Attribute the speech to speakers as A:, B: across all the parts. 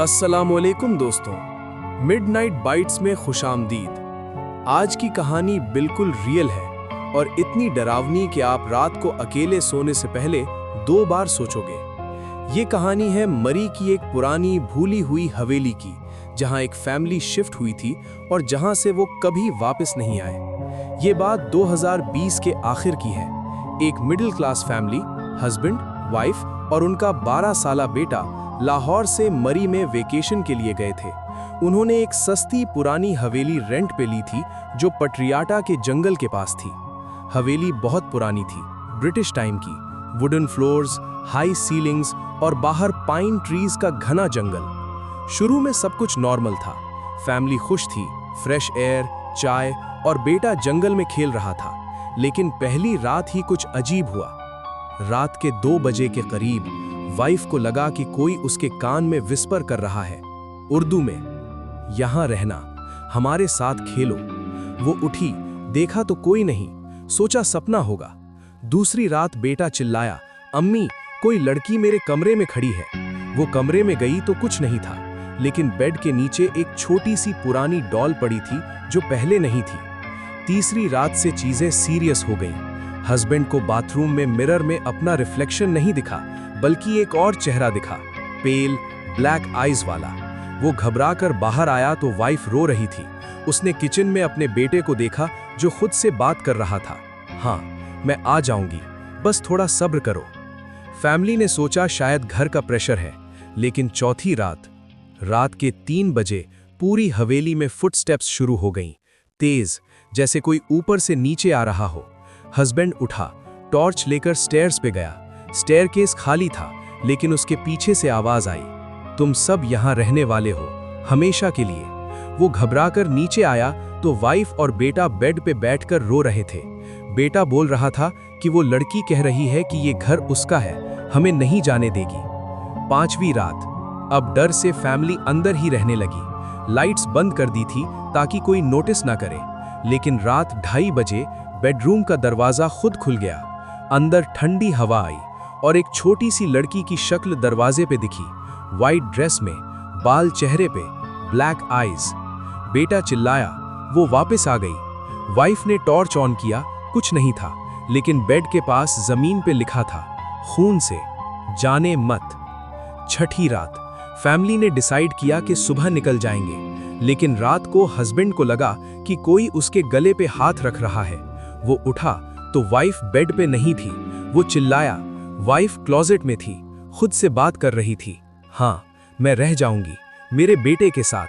A: अस्सलामुअलैकुम दोस्तों, midnight bytes में खुशामदीद। आज की कहानी बिल्कुल रियल है और इतनी डरावनी कि आप रात को अकेले सोने से पहले 2 बार सोचोगे। ये कहानी है मरी की एक पुरानी भूली हुई हवेली की, जहां एक फैमिली शिफ्ट हुई थी और जहां से वो कभी वापस नहीं आए। ये बात 2020 के आखिर की है। एक middle class family, husband, wife और उनका 12 साला बेटा लाहौर से मरी में वेकेशन के लिए गए थे। उन्होंने एक सस्ती पुरानी हवेली रेंट पे ली थी जो पटरियाटा के जंगल के पास थी। हवेली बहुत पुरानी थी, ब्रिटिश टाइम की, वुडन फ्लोर्स, हाई सीलिंग्स और बाहर पाइन ट्रीज का घना जंगल। शुरू में सब कुछ नॉर्मल था। फैमिली खुश थी, फ्रेश एयर, चाय और बेटा जंगल में खेल रहा था। लेकिन पहली रात ही कुछ अजीब हुआ। रात के 2 बजे के करीब वाइफ को लगा कि कोई उसके कान में विस्पर कर रहा है, उर्दू में, यहां रहना, हमारे साथ खेलो। वो उठी, देखा तो कोई नहीं, सोचा सपना होगा। दूसरी रात बेटा चिल्लाया, अम्मी, कोई लड़की मेरे कमरे में खड़ी है। वो कमरे में गई तो कुछ नहीं था, लेकिन बेड के नीचे एक छोटी सी पुरानी डॉल पड़ी थी जो पहले नहीं थी। तीसरी रात से चीजें सीरियस हो गईं। हस्बैंड को बाथरूम में मिरर में अपना रिफ्लेक्शन नहीं दिखा, बल्कि एक और चेहरा दिखा, पेल, ब्लैक आईज वाला। वो घबराकर बाहर आया तो वाइफ रो रही थी। उसने किचन में अपने बेटे को देखा जो खुद से बात कर रहा था, हाँ, मैं आ जाऊंगी, बस थोड़ा सब्र करो। फैमिली ने सोचा शायद घर का प्रेशर है, लेकिन चौथी रात के 3 बजे पूरी हवेली में फुटस्टेप्स शुरू हो गईं, तेज, जैसे कोई ऊपर से नीचे आ रहा हो। हस्बैंड उठा, टॉर्च लेकर स्टेयर्स पे गया। स्टेयरकेस खाली था, लेकिन उसके पीछे से आवाज आई, तुम सब यहां रहने वाले हो, हमेशा के लिए। वो घबराकर नीचे आया तो वाइफ और बेटा बेड पे बैठकर रो रहे थे। बेटा बोल रहा था कि वो लड़की कह रही है कि ये घर उसका है, हमें नहीं जाने देगी। 5वीं रात, अब डर से फैमिली अंदर ही रहने लगी। लाइट्स बंद कर दी थी ताकि कोई नोटिस ना करे। लेकिन रात 2:30 बजे बेडरूम का दरवाजा खुद खुल गया। अंदर ठंडी हवा आई और एक छोटी सी लड़की की शक्ल दरवाजे पे दिखी, वाइट ड्रेस में, बाल चेहरे पे, ब्लैक आईज। बेटा चिल्लाया, वो वापस आ गई। वाइफ ने टॉर्च ऑन किया, कुछ नहीं था, लेकिन बेड के पास जमीन पे लिखा था, खून से, जाने मत। 6ठी रात, फैमिली ने डिसाइड किया कि सुबह निकल जाएंगे, लेकिन रात को हस्बैंड को लगा कि कोई उसके गले पे हाथ रख रहा है। वो उठा तो वाइफ बेड पे नहीं थी। वो चिल्लाया, वाइफ क्लोजेट में थी, खुद से बात कर रही थी, हाँ, मैं रह जाऊंगी, मेरे बेटे के साथ।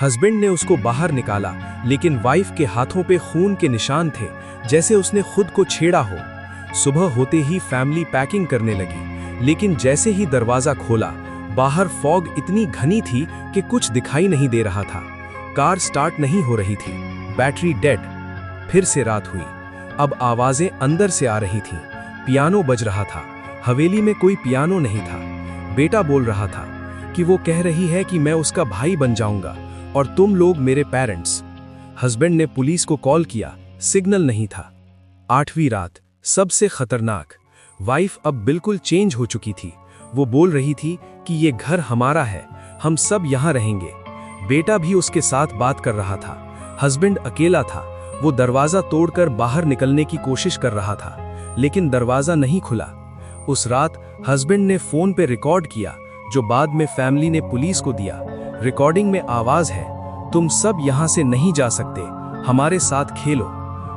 A: हस्बैंड ने उसको बाहर निकाला, लेकिन वाइफ के हाथों पे खून के निशान थे, जैसे उसने खुद को छेड़ा हो। सुबह होते ही फैमिली पैकिंग करने लगी, लेकिन जैसे ही दरवाजा खोला, बाहर फॉग इतनी घनी थी कि कुछ दिखाई नहीं दे रहा था। कार स्टार्ट नहीं हो रही थी, बैटरी डेड। फिर से रात हुई। अब आवाजें अंदर से आ रही थीं। पियानो बज रहा था। हवेली में कोई पियानो नहीं था। बेटा बोल रहा था कि वो कह रही है कि मैं उसका भाई बन जाऊंगा और तुम लोग मेरे पेरेंट्स। हस्बैंड ने पुलिस को कॉल किया, सिग्नल नहीं था। 8वीं रात, सबसे खतरनाक। वाइफ अब बिल्कुल चेंज हो चुकी थी। वो बोल रही थी कि ये घर हमारा है, हम सब यहां रहेंगे। बेटा भी उसके साथ बात कर रहा था। हस्बैंड अकेला था। वो दरवाजा तोड़कर बाहर निकलने की कोशिश कर रहा था, लेकिन दरवाजा नहीं खुला। उस रात हस्बैंड ने फोन पे रिकॉर्ड किया, जो बाद में फैमिली ने पुलिस को दिया। रिकॉर्डिंग में आवाज है, तुम सब यहां से नहीं जा सकते, हमारे साथ खेलो।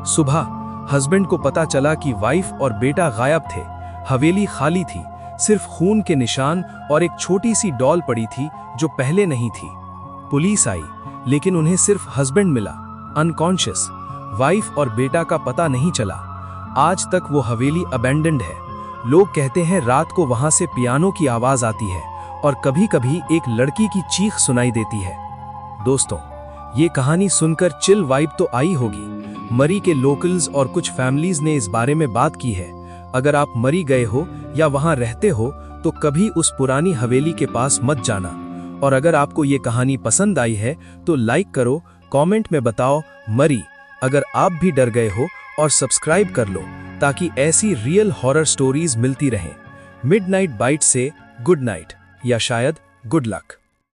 A: सुबह हस्बैंड को पता चला कि वाइफ और बेटा गायब थे। हवेली खाली थी, सिर्फ खून के निशान और एक छोटी सी डॉल पड़ी थी जो पहले नहीं थी। पुलिस आई, लेकिन उन्हें सिर्फ हस्बैंड मिला, अनकॉन्शियस। वाइफ और बेटा का पता नहीं चला। आज तक वो हवेली अबैंडन्ड है। लोग कहते हैं रात को वहां से पियानो की आवाज आती है और कभी-कभी एक लड़की की चीख सुनाई देती है। दोस्तों, ये कहानी सुनकर चिल वाइब तो आई होगी। मरी के लोकल्स और कुछ फैमिलीज ने इस बारे में बात की है। अगर आप मरी गए हो या वहां रहते हो तो कभी उस पुरानी हवेली के पास मत जाना। और अगर आपको ये कहानी पसंद आई है तो लाइक करो, कमेंट में बताओ मरी, अगर आप भी डर गए हो, और सब्सक्राइब कर लो ताकि ऐसी रियल हॉरर स्टोरीज मिलती रहें। मिडनाइट बाइट से गुड नाइट या शायद गुड लक।